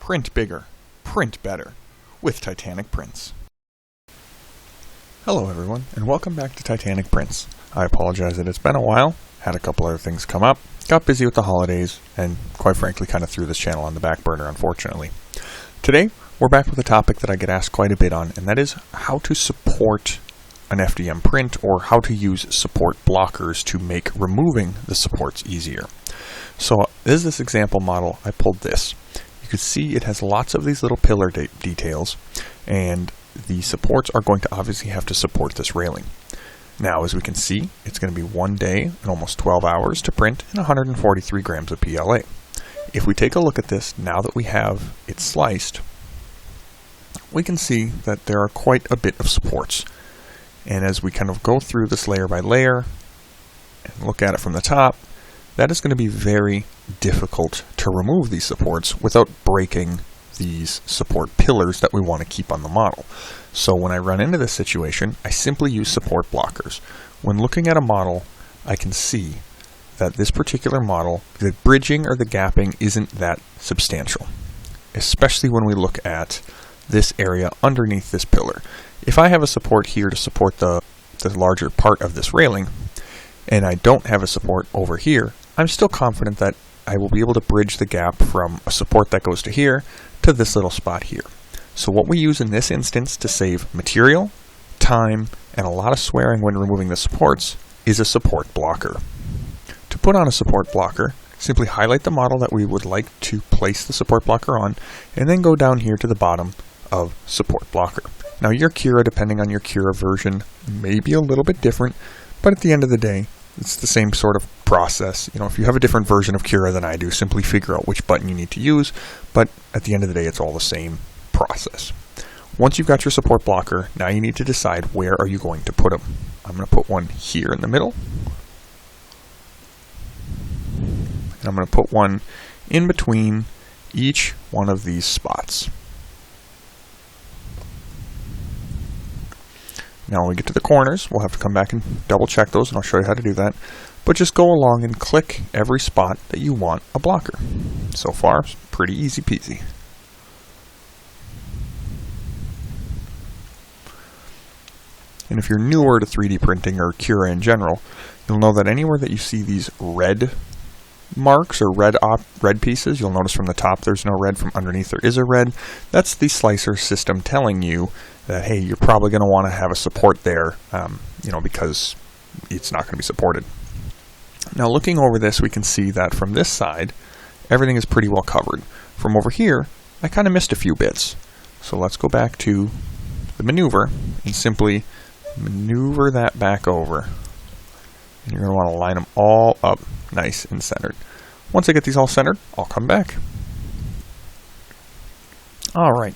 Print bigger, print better, with Titanic Prints. Hello everyone, and welcome back to Titanic Prints. I apologize that it's been a while, had a couple other things come up, got busy with the holidays, and quite frankly kind of threw this channel on the back burner, unfortunately. Today, we're back with a topic that I get asked quite a bit on, and that is how to support an FDM print, or how to use support blockers to make removing the supports easier. So, this is this example model. I pulled this. You can see it has lots of these little pillar details, and the supports are going to obviously have to support this railing. Now, as we can see, it's going to be 1 day and almost 12 hours to print and 143 grams of PLA. If we take a look at this, now that we have it sliced, we can see that there are quite a bit of supports. And as we kind of go through this layer by layer and look at it from the top, that is going to be very difficult to remove these supports without breaking these support pillars that we want to keep on the model. So when I run into this situation, I simply use support blockers. When looking at a model, I can see that this particular model, the bridging or the gapping isn't that substantial, especially when we look at this area underneath this pillar. If I have a support here to support the larger part of this railing, and I don't have a support over here, I'm still confident that I will be able to bridge the gap from a support that goes to here to this little spot here. So what we use in this instance to save material, time, and a lot of swearing when removing the supports is a support blocker. To put on a support blocker, simply highlight the model that we would like to place the support blocker on, and then go down here to the bottom of support blocker. Now your Cura, depending on your Cura version, may be a little bit different, but at the end of the day, it's the same sort of process. You know, if you have a different version of Cura than I do, simply figure out which button you need to use, but at the end of the day, it's all the same process. Once you've got your support blocker, now you need to decide where are you going to put them. I'm going to put one here in the middle, and I'm going to put one in between each one of these spots. Now when we get to the corners, we'll have to come back and double check those, and I'll show you how to do that. But just go along and click every spot that you want a blocker. So far, it's pretty easy peasy. And if you're newer to 3D printing or Cura in general, you'll know that anywhere that you see these red marks or red pieces, you'll notice from the top there's no red, from underneath there is a red. That's the slicer system telling you that, hey, you're probably going to want to have a support there, because it's not going to be supported. Now looking over this, we can see that from this side, everything is pretty well covered. From over here, I kind of missed a few bits. So let's go back to the maneuver and simply maneuver that back over. And you're going to want to line them all up nice and centered. Once I get these all centered, I'll come back. Alright,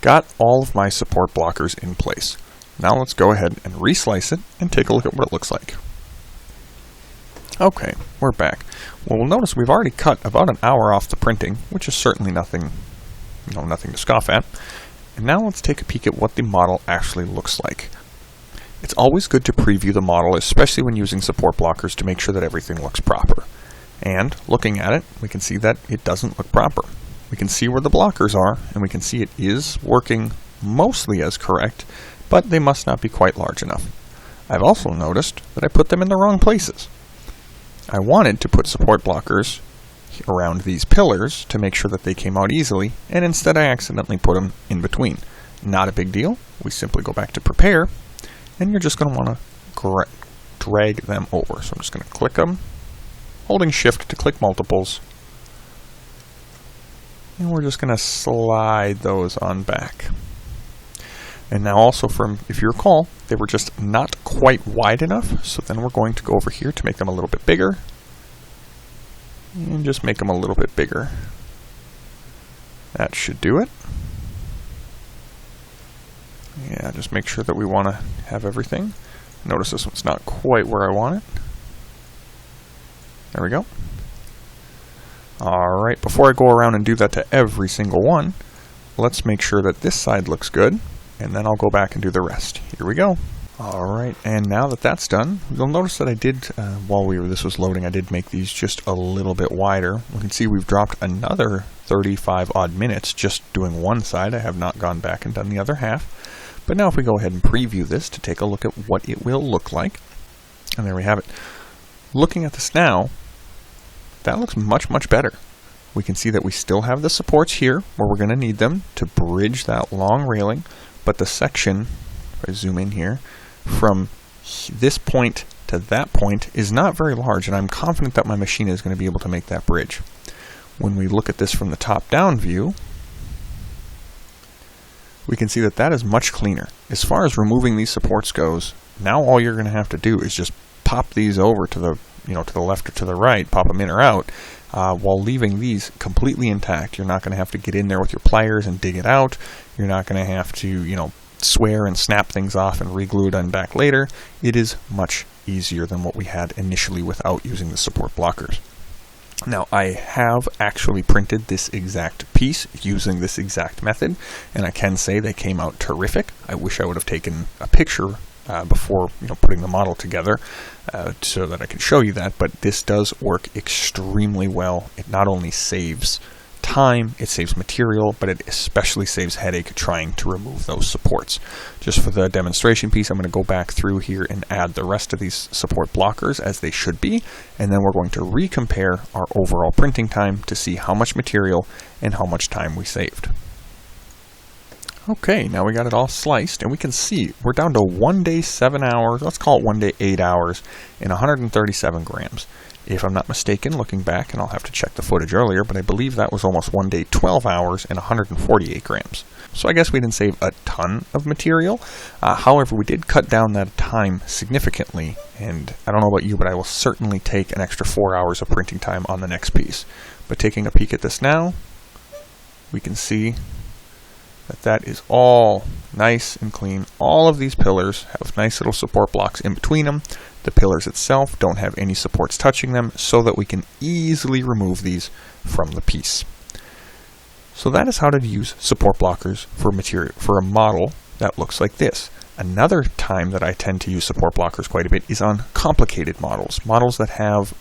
got all of my support blockers in place. Now let's go ahead and reslice it and take a look at what it looks like. Okay, we're back. Well, we'll notice we've already cut about an hour off the printing, which is certainly nothing to scoff at. And now let's take a peek at what the model actually looks like. It's always good to preview the model, especially when using support blockers, to make sure that everything looks proper. And looking at it, we can see that it doesn't look proper. We can see where the blockers are, and we can see it is working mostly as correct, but they must not be quite large enough. I've also noticed that I put them in the wrong places. I wanted to put support blockers around these pillars to make sure that they came out easily, and instead I accidentally put them in between. Not a big deal. We simply go back to prepare, and you're just going to want to drag them over. So I'm just going to click them, holding shift to click multiples, and we're just going to slide those on back. And now also, if you recall, they were just not quite wide enough, so then we're going to go over here to make them a little bit bigger, and just make them a little bit bigger. That should do it. Yeah, just make sure that we want to have everything. Notice this one's not quite where I want it. There we go. Alright, before I go around and do that to every single one, let's make sure that this side looks good, and then I'll go back and do the rest. Here we go. Alright, and now that that's done, you'll notice that I did, while this was loading, I did make these just a little bit wider. You can see we've dropped another 35 odd minutes just doing one side. I have not gone back and done the other half. But now if we go ahead and preview this to take a look at what it will look like, and there we have it. Looking at this now, that looks much, much better. We can see that we still have the supports here where we're going to need them to bridge that long railing, but the section, if I zoom in here, from this point to that point is not very large, and I'm confident that my machine is going to be able to make that bridge. When we look at this from the top-down view, we can see that that is much cleaner. As far as removing these supports goes, now all you're going to have to do is just pop these over to the to the left or to the right, pop them in or out, while leaving these completely intact. You're not going to have to get in there with your pliers and dig it out. You're not going to have to, swear and snap things off and reglue it on back later. It is much easier than what we had initially without using the support blockers. Now, I have actually printed this exact piece using this exact method, and I can say they came out terrific. I wish I would have taken a picture before putting the model together so that I can show you that, but this does work extremely well. It not only saves time, it saves material, but it especially saves headache trying to remove those supports. Just for the demonstration piece, I'm going to go back through here and add the rest of these support blockers as they should be, and then we're going to recompare our overall printing time to see how much material and how much time we saved. Okay, now we got it all sliced, and we can see we're down to 1 day 7 hours, let's call it 1 day 8 hours, and 137 grams. If I'm not mistaken, looking back, and I'll have to check the footage earlier, but I believe that was almost 1 day 12 hours and 148 grams. So I guess we didn't save a ton of material. However, we did cut down that time significantly, and I don't know about you, but I will certainly take an extra 4 hours of printing time on the next piece. But taking a peek at this now, we can see that is all nice and clean. All of these pillars have nice little support blocks in between them. The pillars itself don't have any supports touching them, so that we can easily remove these from the piece. So that is how to use support blockers for a model that looks like this. Another time that I tend to use support blockers quite a bit is on complicated models. Models that have,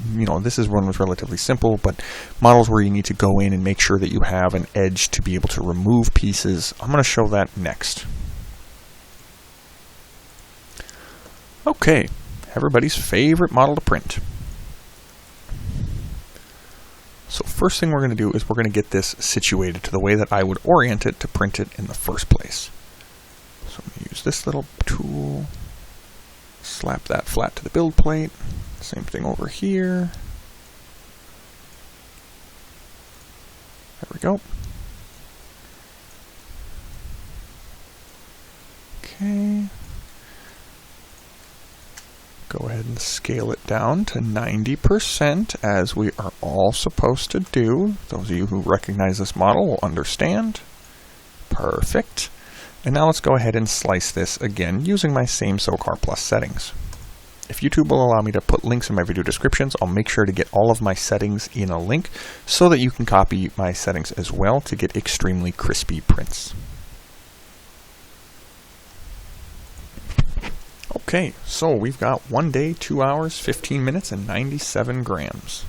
this is one was relatively simple, but models where you need to go in and make sure that you have an edge to be able to remove pieces. I'm going to show that next. Okay, everybody's favorite model to print. So first thing we're going to do is we're going to get this situated to the way that I would orient it to print it in the first place. So I'm going to use this little tool, slap that flat to the build plate. Same thing over here. There we go. Okay. Go ahead and scale it down to 90%, as we are all supposed to do. Those of you who recognize this model will understand. Perfect. And now let's go ahead and slice this again using my same SoCar Plus settings. If YouTube will allow me to put links in my video descriptions, I'll make sure to get all of my settings in a link so that you can copy my settings as well to get extremely crispy prints. Okay, so we've got 1 day, 2 hours, 15 minutes, and 97 grams.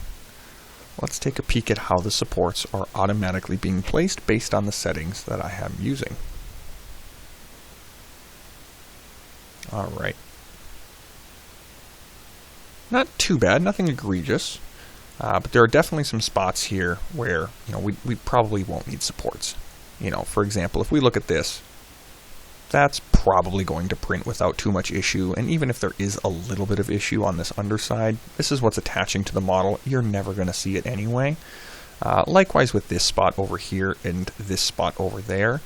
Let's take a peek at how the supports are automatically being placed based on the settings that I am using. Alright. Not too bad, nothing egregious, but there are definitely some spots here where, we probably won't need supports. For example, if we look at this, that's probably going to print without too much issue, and even if there is a little bit of issue on this underside, this is what's attaching to the model. You're never going to see it anyway. Likewise with this spot over here and this spot over there,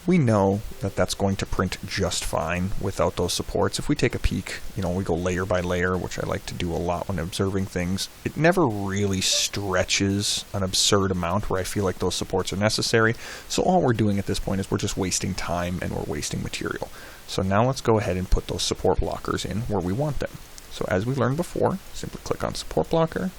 we know that that's going to print just fine without those supports. If we take a peek, we go layer by layer, which I like to do a lot when observing things. It never really stretches an absurd amount where I feel like those supports are necessary. So all we're doing at this point is we're just wasting time and we're wasting material. So now let's go ahead and put those support blockers in where we want them. So as we learned before, simply click on support blocker.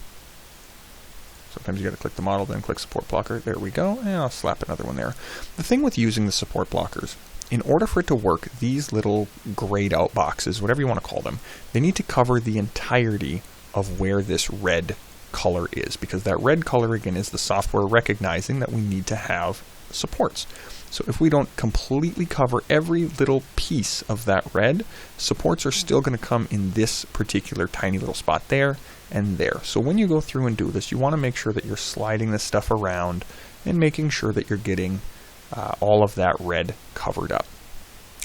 Sometimes you got to click the model, then click support blocker. There we go, and I'll slap another one there. The thing with using the support blockers in order for it to work, these little grayed out boxes, whatever you want to call them, they need to cover the entirety of where this red color is, because that red color, again, is the software recognizing that we need to have supports. So if we don't completely cover every little piece of that red, supports are still going to come in this particular tiny little spot there and there. So when you go through and do this, you want to make sure that you're sliding this stuff around and making sure that you're getting all of that red covered up.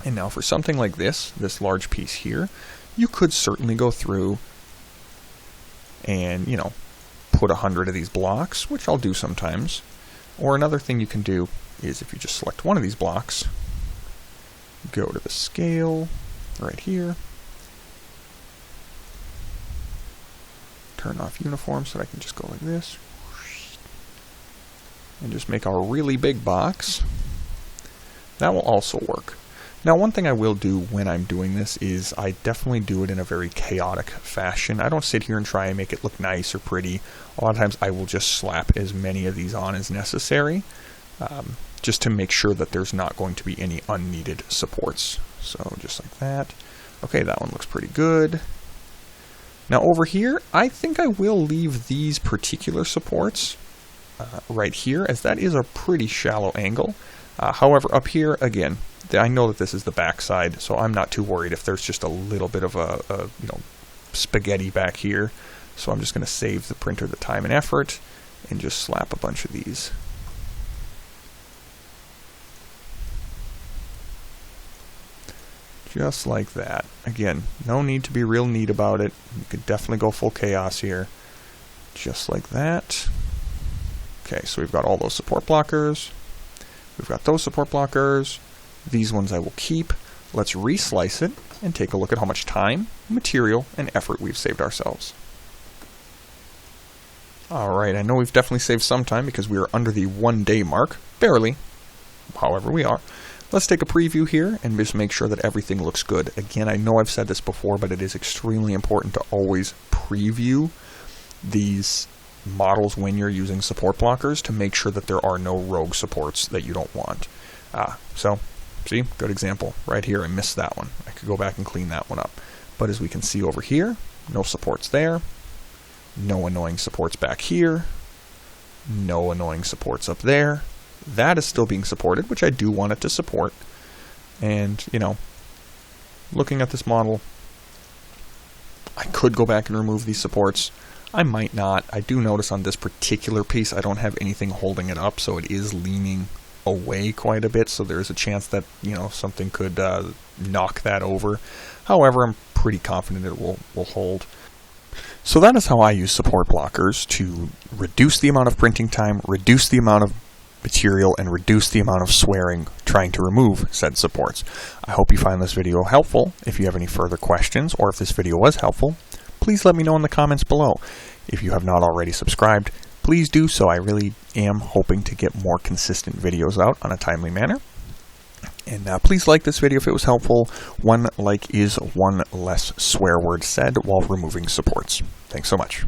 And now for something like this large piece here, you could certainly go through and, put 100 of these blocks, which I'll do sometimes. Or another thing you can do is, if you just select one of these blocks, go to the scale right here, turn off uniform so that I can just go like this, and just make a really big box. That will also work. Now, one thing I will do when I'm doing this is I definitely do it in a very chaotic fashion. I don't sit here and try and make it look nice or pretty. A lot of times I will just slap as many of these on as necessary, just to make sure that there's not going to be any unneeded supports. So just like that. Okay, that one looks pretty good. Now over here, I think I will leave these particular supports right here, as that is a pretty shallow angle. However, up here, again, I know that this is the back side, so I'm not too worried if there's just a little bit of a spaghetti back here. So I'm just going to save the printer the time and effort and just slap a bunch of these. Just like that. Again, no need to be real neat about it. You could definitely go full chaos here. Just like that. Okay, so we've got all those support blockers. We've got those support blockers. These ones I will keep. Let's reslice it and take a look at how much time, material, and effort we've saved ourselves. Alright, I know we've definitely saved some time because we are under the 1 day mark. Barely. However, we are. Let's take a preview here and just make sure that everything looks good. Again, I know I've said this before, but it is extremely important to always preview these models when you're using support blockers to make sure that there are no rogue supports that you don't want. So, see, good example. Right here, I missed that one. I could go back and clean that one up. But as we can see over here, no supports there. No annoying supports back here. No annoying supports up there. That is still being supported, which I do want it to support. And, looking at this model, I could go back and remove these supports. I might not. I do notice on this particular piece I don't have anything holding it up, so it is leaning away quite a bit, so there's a chance that, something could knock that over. However, I'm pretty confident it will hold. So that is how I use support blockers to reduce the amount of printing time, reduce the amount of material, and reduce the amount of swearing trying to remove said supports. I hope you find this video helpful. If you have any further questions, or if this video was helpful, please let me know in the comments below. If you have not already subscribed, please do so. I really am hoping to get more consistent videos out on a timely manner. And please like this video if it was helpful. One like is one less swear word said while removing supports. Thanks so much.